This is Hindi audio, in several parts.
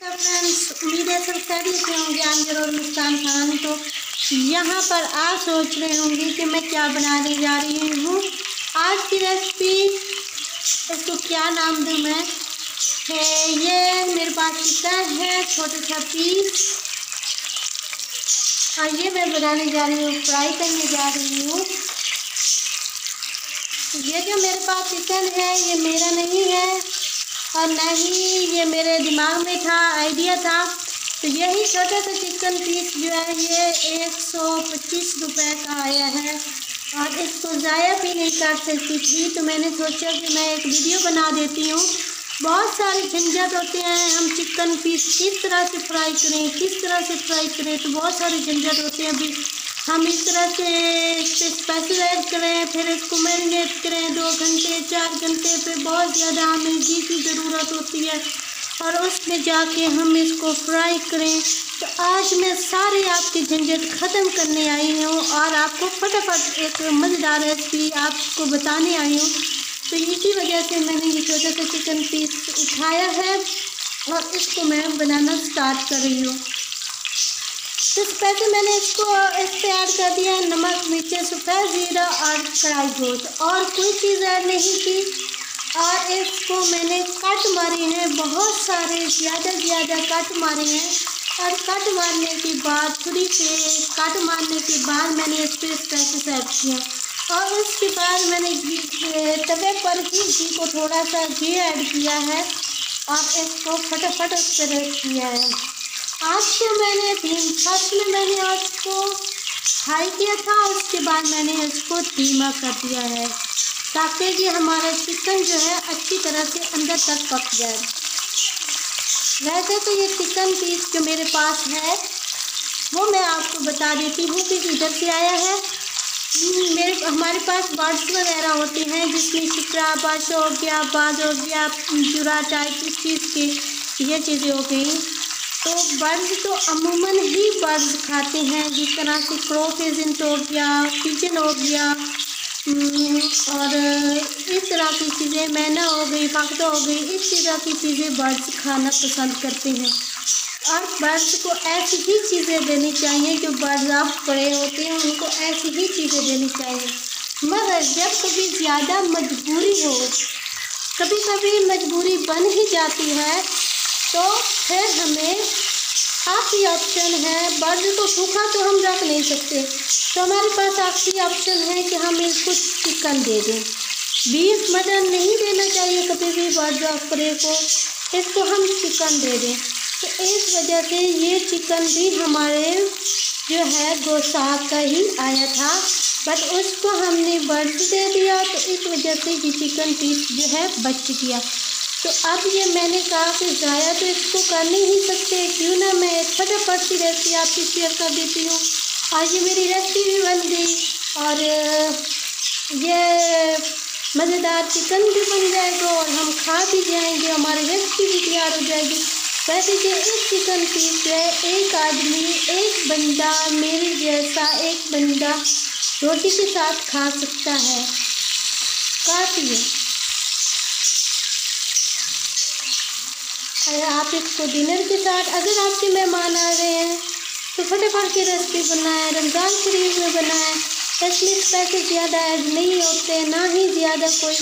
तो फ्रेंड्स, उम्मीद है सब खैरियत से होंगे। आमिर और मुस्कान खान तो यहाँ पर आज सोच रहे होंगे कि मैं क्या बनाने जा रही हूँ। आज की रेसिपी, इसको क्या नाम दूँ मैं, है ये मेरे पास चिकन है छोटा सा पीस, और ये मैं बनाने जा रही हूँ, फ्राई करने जा रही हूँ। ये जो मेरे पास चिकन है ये मेरा नहीं है और न ही ये मेरे दिमाग में था, आइडिया था। तो यही छोटा सा चिकन पीस जो है ये 125 रुपये का आया है और इसको ज़ाया भी नहीं कर सकती थी। तो मैंने सोचा कि मैं एक वीडियो बना देती हूँ। बहुत सारे झंझट होते हैं, हम चिकन पीस किस तरह से फ्राई करें, किस तरह से फ्राई करें, तो बहुत सारे झंझट होते हैं। अभी हम इस तरह से इस पर स्पाइसेस ऐड करें, फिर इसको मैरिनेट करें 2 घंटे 4 घंटे पे, बहुत ज़्यादा हमें घी की ज़रूरत होती है और उसमें जाके हम इसको फ्राई करें। तो आज मैं सारे आपके झंझट ख़त्म करने आई हूँ और आपको फटाफट एक मज़ेदार रेसिपी आपको बताने आई हूँ। तो इसी वजह से मैंने ये छोटा सा चिकन पीस उठाया है और इसको मैं बनाना स्टार्ट कर रही हूँ। तो पहले मैंने इसको इस पर ऐड कर दिया है नमक, मिर्ची, सफ़ेद ज़ीरा और कढ़ाई गोश्त, और कोई चीज़ ऐड नहीं की। और इसको मैंने कट मारे हैं, बहुत सारे ज़्यादा कट मारे हैं। और कट मारने के बाद थोड़ी से कट मारने के बाद मैंने इस पर स्पाइसेस ऐड किया और उसके बाद मैंने तवे पर ही घी को थोड़ा सा घी ऐड किया है और इसको फटाफट उस पर रख किया है। आज को मैंने फर्स्ट में मैंने आज को हाई किया था, उसके बाद मैंने इसको धीमा कर दिया है ताकि ये हमारा चिकन जो है अच्छी तरह से अंदर तक पक जाए। वैसे तो ये चिकन पीस जो मेरे पास है वो मैं आपको बता देती हूँ कि इधर से आया है। हमारे पास बर्ड्स वगैरह होते हैं जिसमें शिकरा, बादशाह हो गया, बाज हो गया, जुरा टाइप इस चीज़ के ये चीज़ें हो गई। तो बर्ड्स तो अमूमन ही बर्ड्स खाते हैं, जिस तरह से क्रो फेजेंट हो गया, पिजन हो गया और इस तरह की चीज़ें, मैना हो गई, पकड़ा हो गई, इस तरह की चीज़ें बर्ड्स खाना पसंद करते हैं। और बर्ड्स को ऐसी ही चीज़ें देनी चाहिए जो बर्ड्स आप बड़े होते हैं उनको ऐसी ही चीज़ें देनी चाहिए। मगर जब कभी ज़्यादा मजबूरी हो, कभी कभी मजबूरी बन ही जाती है, तो फिर हमें आखिरी ऑप्शन है, बर्ड को सूखा तो हम रख नहीं सकते, तो हमारे पास आखिरी ऑप्शन है कि हम इसको चिकन दे दें। बीफ मटन नहीं देना चाहिए कभी भी बर्ड ऑफरे को, इसको हम चिकन दे दें। तो इस वजह से ये चिकन भी हमारे जो है गोश्त का ही आया था, बट उसको हमने बर्ड दे दिया, तो इस वजह से ये चिकन पीस जो है बच गया। तो अब ये मैंने कहा कि ज़ाया तो इसको कर नहीं सकते, क्यों ना मैं एक फटाफट सी रेसिपी आपसे शेयर कर देती हूँ। आज ये मेरी रेसिपी भी बन गई और ये मज़ेदार चिकन भी बन जाएगा और हम खा भी जाएंगे, हमारी रेसिपी भी तैयार हो जाएगी। वैसे कि एक चिकन पीस है, एक आदमी, एक बंदा, मेरे जैसा एक बंदा रोटी के साथ खा सकता है, काफ़ी है। अगर आप इसको डिनर के साथ, अगर आपके मेहमान आ रहे हैं तो फटाफट की रेसिपी बनाएं, रमज़ान शरीफ में बनाएं। इसमें स्पाइसेस ज़्यादा ऐड नहीं होते, ना ही ज़्यादा कोई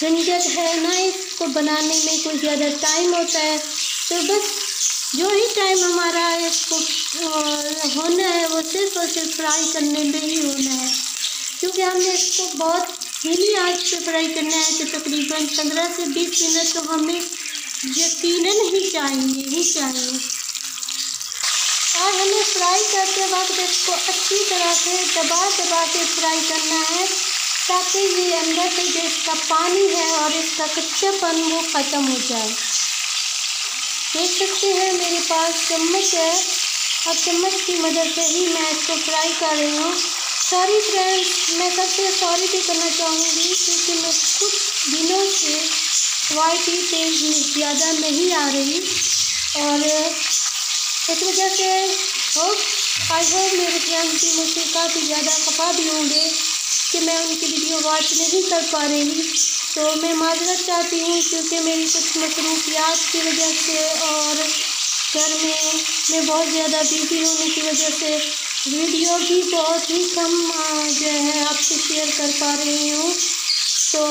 झंझट है, ना इसको बनाने में कोई ज़्यादा टाइम होता है। तो बस जो ही टाइम हमारा इसको होना है वो सिर्फ और सिर्फ फ्राई करने में ही होना है, क्योंकि हमने इसको बहुत धीमी आंच पे फ्राई करना है। तो तकरीबन 15 से 20 मिनट तो हमें यकीनन ही चाहिए और हमें फ्राई करते वक्त इसको अच्छी तरह से दबा के फ्राई करना है ताकि ये अंदर से जो इसका पानी है और इसका कच्चापन वो ख़त्म हो जाए। देख सकते हैं मेरे पास चम्मच है और चम्मच की मदद से ही मैं इसको फ्राई कर रही हूँ। सॉरी फ्रेंड्स, मैं सबसे सॉरी भी करना चाहूँगी क्योंकि मैं कुछ दिनों से क्वालिटी तेज ज़्यादा नहीं आ रही और इस वजह से आई होप मेरे फ्रेंड्स भी मुझसे काफ़ी ज़्यादा खफा भी होंगे कि मैं उनकी वीडियो वॉच नहीं कर पा रही। तो मैं माजरत चाहती हूँ क्योंकि मेरी कुछ मसरूफियात की वजह से और घर में मैं बहुत ज़्यादा बिजी होने की वजह से वीडियो भी बहुत ही कम जो है आपसे शेयर कर पा रही हूँ। तो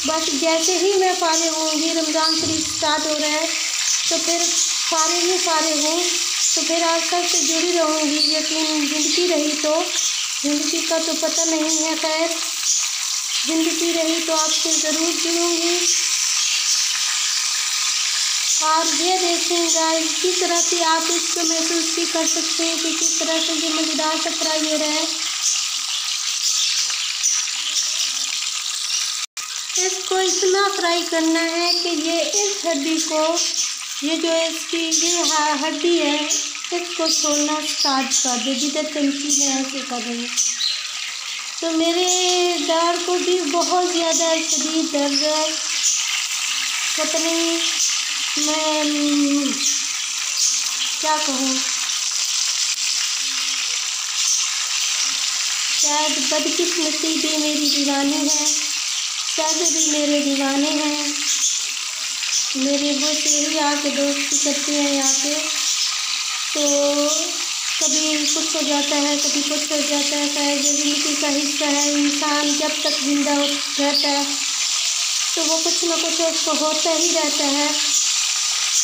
बस जैसे ही मैं फारिग होंगी, रमज़ान शरीफ स्टार्ट हो रहा है तो फिर फारिग हूँ तो फिर आज तक से जुड़ी रहूँगी। यकीन ज़िंदगी रही तो, ज़िंदगी का तो पता नहीं है, खैर ज़िंदगी रही तो आपसे ज़रूर जुड़ूँगी। और ये देखें गाइस, किस तरह से आप इसको महसूस भी कर सकते हैं कि किस तरह से ये मज़ेदार सा फ्राई हो रहा है। इसको इतना फ्राई करना है कि ये इस हड्डी को, ये जो इसकी ये हड्डी है, इसको छोड़ना स्टार्ट कर दे। जिधर चमची है ऐसे कर रही। तो मेरे दाढ़ को भी बहुत ज़्यादा शदीद दर्द है। पता नहीं मैं क्या कहूँ, शायद बदकिस्मती भी मेरी दीवानी है, शायद भी मेरे दीवाने हैं। मेरे बहुत यही आके दोस्ती करते हैं यहाँ पे, तो कभी कुछ हो जाता है, कभी कुछ हो जाता है। शायद ये ज़िंदगी का हिस्सा है। इंसान जब तक जिंदा रहता है तो वो कुछ ना कुछ उसको होता ही रहता है।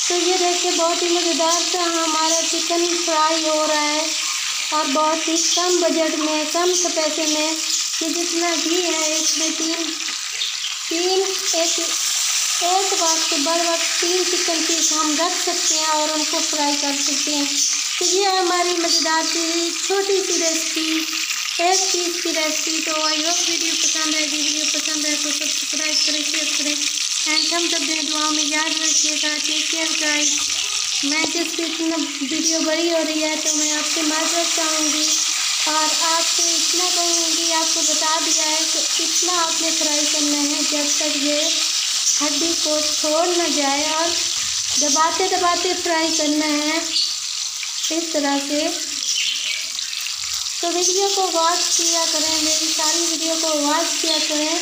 तो ये देखिए, बहुत ही मज़ेदार सा हमारा चिकन फ्राई हो रहा है और बहुत ही कम बजट में, कम से पैसे में। ये जितना घी है इसमें एक बात के बड़ वक्त 3 चिकन पीस हम रख सकते हैं और उनको फ्राई कर सकते हैं। तो ये हमारी मज़ेदार सी छोटी सी रेसिपी, एक पीस की रेसिपी। तो आई होप वीडियो पसंद आएगी। वीडियो पसंद आए तो सब्सक्राइब करें, शेयर करें एंड थम्स अप दें। दुआ में याद रखिएगा। Take care guys. मैं जिस इतना वीडियो बड़ी हो रही है तो मैं आपसे माजरत चाहूँगी और आपसे इतना कहूँगी, आपको बता दिया है कि इतना आपने फ्राई करना है जब तक ये हड्डी को छोड़ न जाए और दबाते दबाते फ्राई करना है इस तरह से। तो वीडियो को वॉच किया करें, मेरी सारी वीडियो को वॉच किया करें।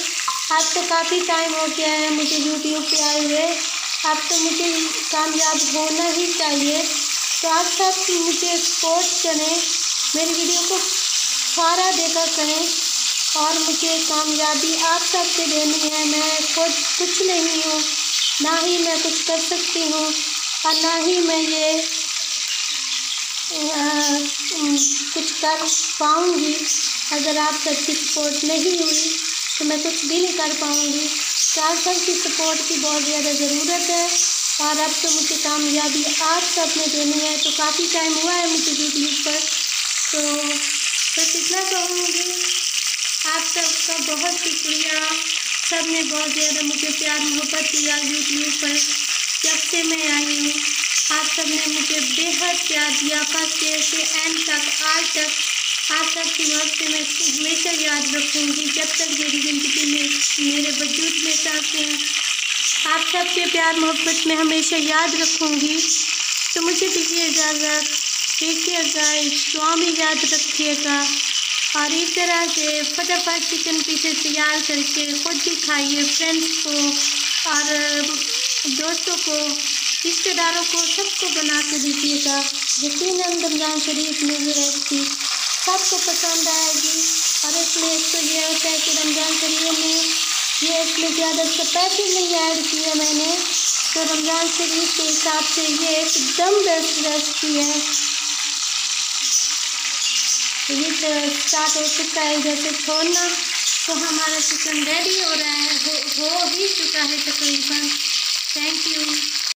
आज तो काफ़ी टाइम हो गया है मुझे यूट्यूब पे आए हुए, अब तो मुझे कामयाब होना ही चाहिए। तो आप सब मुझे सपोर्ट करें, मेरी वीडियो को सारा देखा करें और मुझे कामयाबी आप सब से देनी है। मैं खुद कुछ नहीं हूँ, ना ही मैं कुछ कर सकती हूँ और ना ही मैं ये कुछ कर पाऊँगी। अगर आप सबकी सपोर्ट नहीं हुई तो मैं कुछ भी नहीं कर पाऊँगी। तो आप सबकी सपोर्ट की बहुत ज़्यादा ज़रूरत है और अब तो मुझे कामयाबी आप सब ने देनी है। तो काफ़ी टाइम हुआ है मुझे यूट्यूब पर, तो बस इतना कहूँगी। आप सबका बहुत शुक्रिया। सब ने बहुत ज़्यादा मुझे प्यार मोहब्बत दिया यूट्यूब पर। जब से मैं आई हूँ आप सब ने मुझे बेहद प्यार दिया, फर्स्ट डे से एंड तक आज तक। आप सबकी बात से मैं हमेशा याद रखूँगी जब तक मेरी ज़िंदगी में मेरे वजूद में सांसें हैं। आप सबके प्यार मोहब्बत में हमेशा याद रखूँगी। तो मुझे दीजिए इजाज़त। Take care guys. दुआ में याद रखिएगा और इस तरह से फटाफट चिकन पीसेस तैयार करके खुद भी खाइए, फ्रेंड्स को और दोस्तों को, रिश्तेदारों को, सबको बना के दीजिएगा। यकीनन रमज़ान शरीफ में ये रेसिपी सबको पसंद आएगी। और इसमें एक तो ये होता है कि रमज़ान शरीफ में ये इसमें ज़्यादा स्पाइसी नहीं ऐड किया मैंने, तो रमज़ान शरीफ के हिसाब से ये एकदम बेस्ट रेसिपी है। तो ये स्टार्ट हो चुका है इधर से छोड़ना, तो हमारा चिकन रेडी हो रहा है, हो ही चुका है तकरीबन। Thank you.